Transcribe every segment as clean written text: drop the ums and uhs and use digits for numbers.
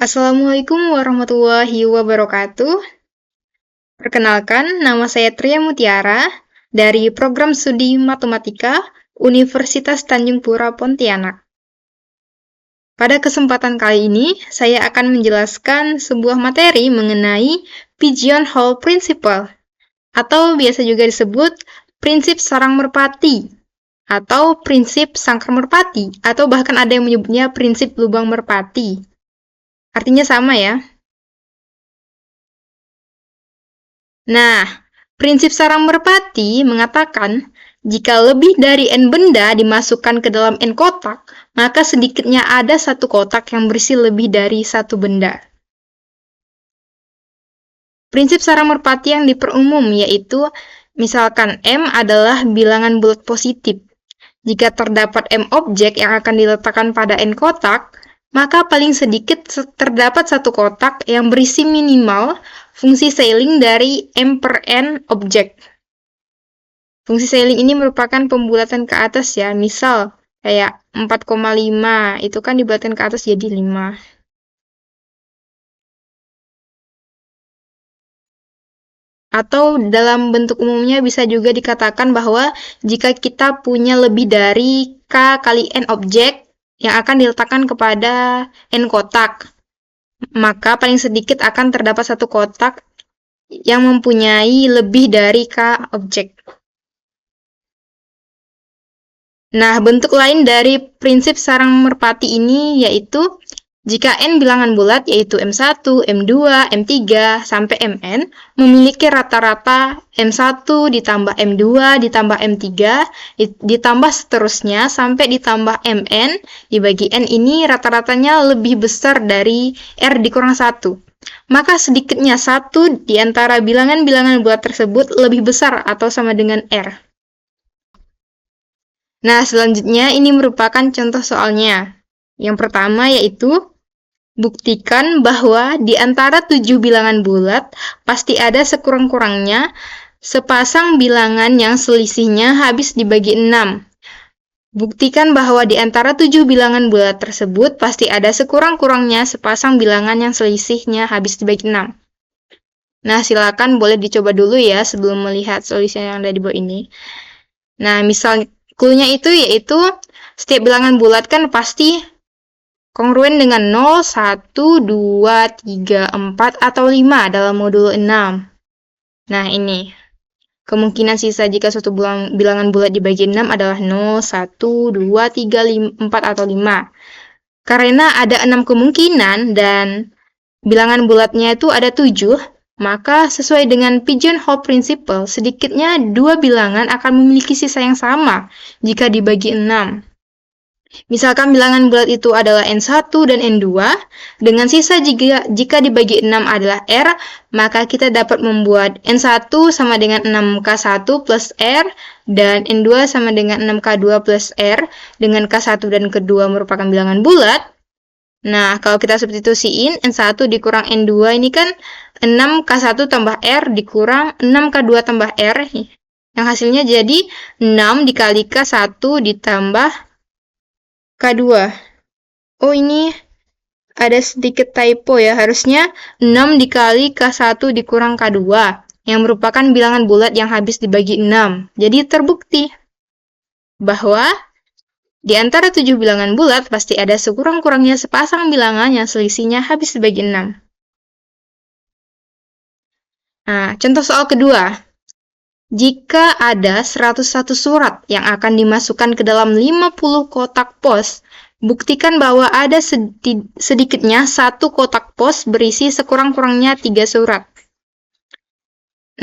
Assalamualaikum warahmatullahi wabarakatuh. Perkenalkan, nama saya Tria Mutiara dari Program Studi Matematika Universitas Tanjung Pura Pontianak. Pada kesempatan kali ini, saya akan menjelaskan sebuah materi mengenai pigeonhole principle, atau biasa juga disebut prinsip sarang merpati, atau prinsip sangkar merpati, atau bahkan ada yang menyebutnya prinsip lubang merpati. Artinya sama ya. Nah, prinsip sarang merpati mengatakan jika lebih dari n benda dimasukkan ke dalam n kotak, maka sedikitnya ada satu kotak yang berisi lebih dari satu benda. Prinsip sarang merpati yang diperumum yaitu misalkan M adalah bilangan bulat positif. Jika terdapat M objek yang akan diletakkan pada n kotak, maka paling sedikit terdapat satu kotak yang berisi minimal fungsi Seiling dari M per N objek. Fungsi Seiling ini merupakan pembulatan ke atas ya, misal kayak 4,5 itu kan dibulatkan ke atas jadi 5. Atau dalam bentuk umumnya bisa juga dikatakan bahwa jika kita punya lebih dari K kali N objek yang akan diletakkan kepada N kotak, maka paling sedikit akan terdapat satu kotak yang mempunyai lebih dari K objek. Nah, bentuk lain dari prinsip sarang merpati ini yaitu jika N bilangan bulat yaitu M1, M2, M3, sampai Mn memiliki rata-rata M1 ditambah M2 ditambah M3 ditambah seterusnya sampai ditambah Mn dibagi N ini rata-ratanya lebih besar dari R dikurang 1. Maka sedikitnya satu di antara bilangan-bilangan bulat tersebut lebih besar atau sama dengan R. Nah, selanjutnya ini merupakan contoh soalnya. Yang pertama yaitu buktikan bahwa di antara 7 bilangan bulat pasti ada sekurang-kurangnya sepasang bilangan yang selisihnya habis dibagi 6. Buktikan bahwa di antara 7 bilangan bulat tersebut pasti ada sekurang-kurangnya sepasang bilangan yang selisihnya habis dibagi 6. Nah, silakan boleh dicoba dulu ya sebelum melihat solusi yang ada di bawah ini. Nah, misal clue-nya itu yaitu setiap bilangan bulat kan pasti kongruen dengan 0, 1, 2, 3, 4, atau 5 dalam modulo 6. Nah, ini. Kemungkinan sisa jika suatu bilangan bulat dibagi 6 adalah 0, 1, 2, 3, 4, atau 5. Karena ada 6 kemungkinan dan bilangan bulatnya itu ada 7, maka sesuai dengan pigeonhole principle, sedikitnya 2 bilangan akan memiliki sisa yang sama jika dibagi 6. Misalkan bilangan bulat itu adalah N1 dan N2, dengan sisa jika dibagi 6 adalah R, maka kita dapat membuat N1 sama dengan 6K1 plus R, dan N2 sama dengan 6K2 plus R, dengan K1 dan K2 merupakan bilangan bulat. Nah, kalau kita substitusiin, N1 dikurang N2 ini kan 6K1 tambah R dikurang 6K2 tambah R, yang hasilnya jadi 6 dikali K1 ditambah K2. Oh, ini ada sedikit typo ya. Harusnya 6 dikali K1 dikurang K2, yang merupakan bilangan bulat yang habis dibagi 6. Jadi terbukti bahwa di antara 7 bilangan bulat pasti ada sekurang-kurangnya sepasang bilangan yang selisihnya habis dibagi 6. Nah, contoh soal kedua. Jika ada 101 surat yang akan dimasukkan ke dalam 50 kotak pos, buktikan bahwa ada sedikitnya satu kotak pos berisi sekurang-kurangnya 3 surat.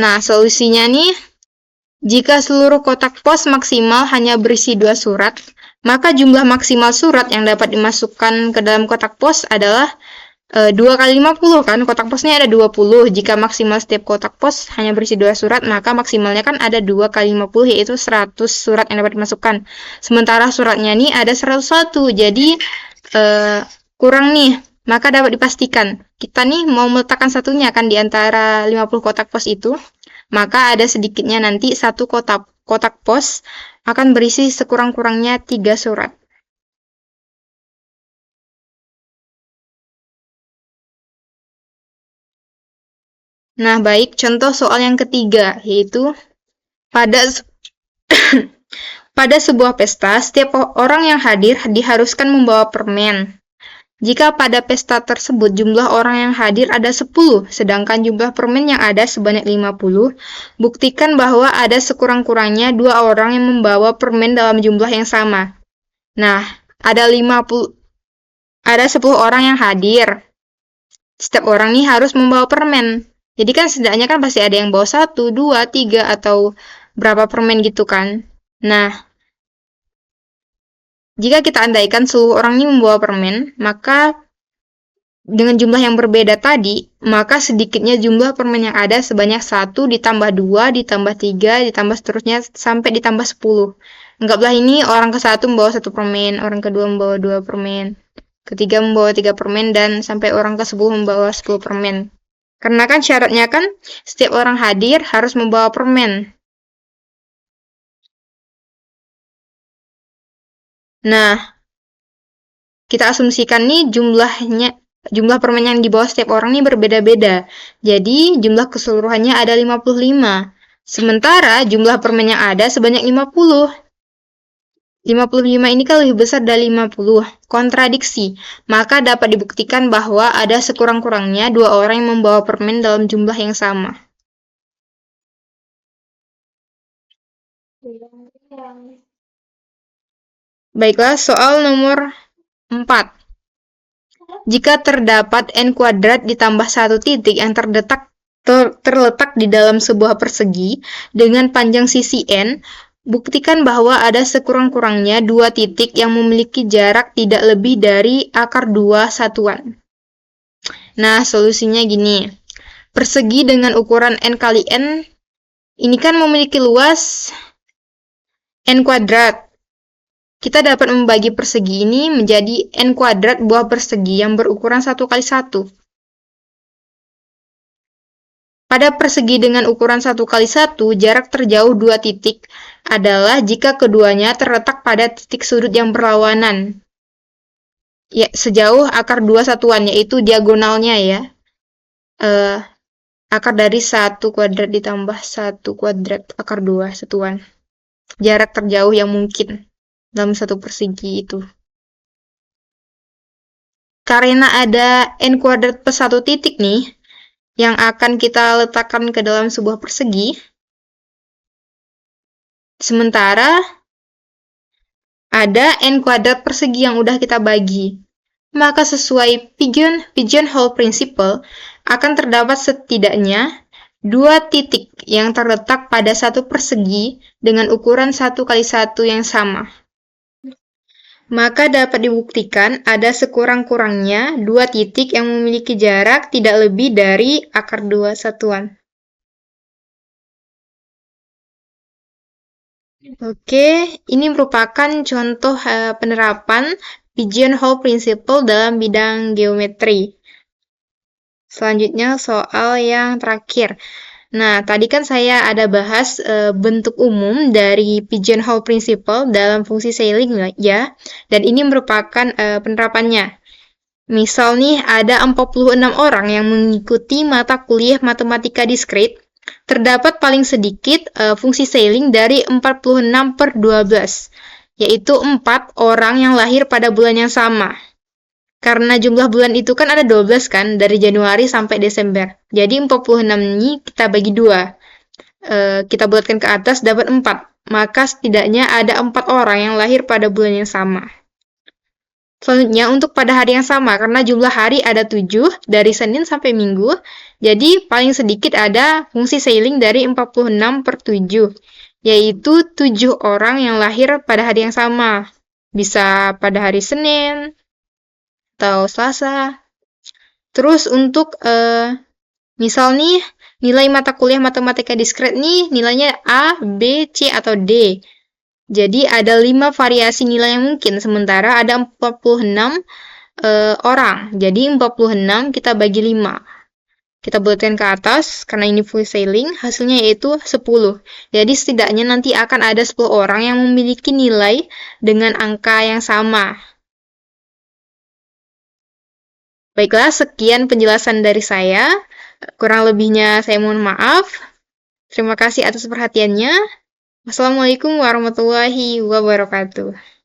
Nah, solusinya nih, jika seluruh kotak pos maksimal hanya berisi 2 surat, maka jumlah maksimal surat yang dapat dimasukkan ke dalam kotak pos adalah 2 kali 50 kan, kotak posnya ada 20. Jika maksimal setiap kotak pos hanya berisi 2 surat, maka maksimalnya kan ada 2 kali 50, yaitu 100 surat yang dapat dimasukkan. Sementara suratnya nih ada 101, jadi kurang nih. Maka dapat dipastikan, kita nih mau meletakkan satunya kan di antara 50 kotak pos itu, maka ada sedikitnya nanti satu kotak pos akan berisi sekurang-kurangnya 3 surat. Nah, baik, contoh soal yang ketiga, yaitu pada pada sebuah pesta, setiap orang yang hadir diharuskan membawa permen. Jika pada pesta tersebut jumlah orang yang hadir ada 10, sedangkan jumlah permen yang ada sebanyak 50, buktikan bahwa ada sekurang-kurangnya 2 orang yang membawa permen dalam jumlah yang sama. Nah, ada 10 orang yang hadir. Setiap orang nih harus membawa permen. Jadi kan setidaknya kan pasti ada yang bawa 1, 2, 3, atau berapa permen gitu kan. Nah, jika kita andaikan seluruh orang ini membawa permen, maka dengan jumlah yang berbeda tadi, maka sedikitnya jumlah permen yang ada sebanyak 1 ditambah 2, ditambah 3, ditambah seterusnya sampai ditambah 10. Anggaplah ini orang ke-1 membawa 1 permen, orang kedua membawa 2 permen, ketiga membawa 3 permen, dan sampai orang ke-10 membawa 10 permen. Karena kan syaratnya kan setiap orang hadir harus membawa permen. Nah, kita asumsikan nih jumlah permen yang dibawa setiap orang nih berbeda-beda. Jadi, jumlah keseluruhannya ada 55. Sementara jumlah permen yang ada sebanyak 50. 55 ini kan lebih besar dari 50. Kontradiksi. Maka dapat dibuktikan bahwa ada sekurang-kurangnya 2 orang yang membawa permen dalam jumlah yang sama. Baiklah, soal nomor 4. Jika terdapat n kuadrat ditambah 1 titik yang terletak di dalam sebuah persegi dengan panjang sisi n, buktikan bahwa ada sekurang-kurangnya 2 titik yang memiliki jarak tidak lebih dari akar 2 satuan. Nah, solusinya gini. Persegi dengan ukuran n kali n, ini kan memiliki luas n kuadrat. Kita dapat membagi persegi ini menjadi n kuadrat buah persegi yang berukuran 1 kali 1. Pada persegi dengan ukuran 1 kali 1, jarak terjauh 2 titik adalah jika keduanya terletak pada titik sudut yang berlawanan. Ya, sejauh akar 2 satuan, yaitu diagonalnya ya. Akar dari 1 kuadrat ditambah 1 kuadrat akar 2 satuan. Jarak terjauh yang mungkin dalam satu persegi itu. Karena ada n kuadrat plus 1 titik nih, yang akan kita letakkan ke dalam sebuah persegi, sementara ada n kuadrat persegi yang udah kita bagi. Maka sesuai pigeonhole principle, akan terdapat setidaknya 2 titik yang terletak pada satu persegi dengan ukuran 1 kali 1 yang sama. Maka dapat dibuktikan ada sekurang-kurangnya 2 titik yang memiliki jarak tidak lebih dari akar 2 satuan. Oke, ini merupakan contoh penerapan pigeonhole principle dalam bidang geometri. Selanjutnya soal yang terakhir. Nah, tadi kan saya ada bahas bentuk umum dari pigeonhole principle dalam fungsi Seiling ya, dan ini merupakan penerapannya. Misal nih ada 46 orang yang mengikuti mata kuliah matematika diskrit, terdapat paling sedikit fungsi Seiling dari 46/12, yaitu 4 orang yang lahir pada bulan yang sama. Karena jumlah bulan itu kan ada 12 kan, dari Januari sampai Desember. Jadi 46 ini kita bagi 2. Kita bulatkan ke atas dapat 4. Maka setidaknya ada 4 orang yang lahir pada bulan yang sama. Selanjutnya untuk pada hari yang sama, karena jumlah hari ada 7, dari Senin sampai Minggu. Jadi paling sedikit ada fungsi Seiling dari 46/7, yaitu 7 orang yang lahir pada hari yang sama. Bisa pada hari Senin, atau Selasa. Terus untuk misal nih nilai mata kuliah matematika diskret nih nilainya A, B, C, atau D. Jadi ada 5 variasi nilai yang mungkin, sementara ada 46 orang. Jadi 46 kita bagi 5. Kita bulatkan ke atas, karena ini full Seiling, hasilnya yaitu 10. Jadi setidaknya nanti akan ada 10 orang yang memiliki nilai dengan angka yang sama. Baiklah, sekian penjelasan dari saya. Kurang lebihnya saya mohon maaf. Terima kasih atas perhatiannya. Wassalamualaikum warahmatullahi wabarakatuh.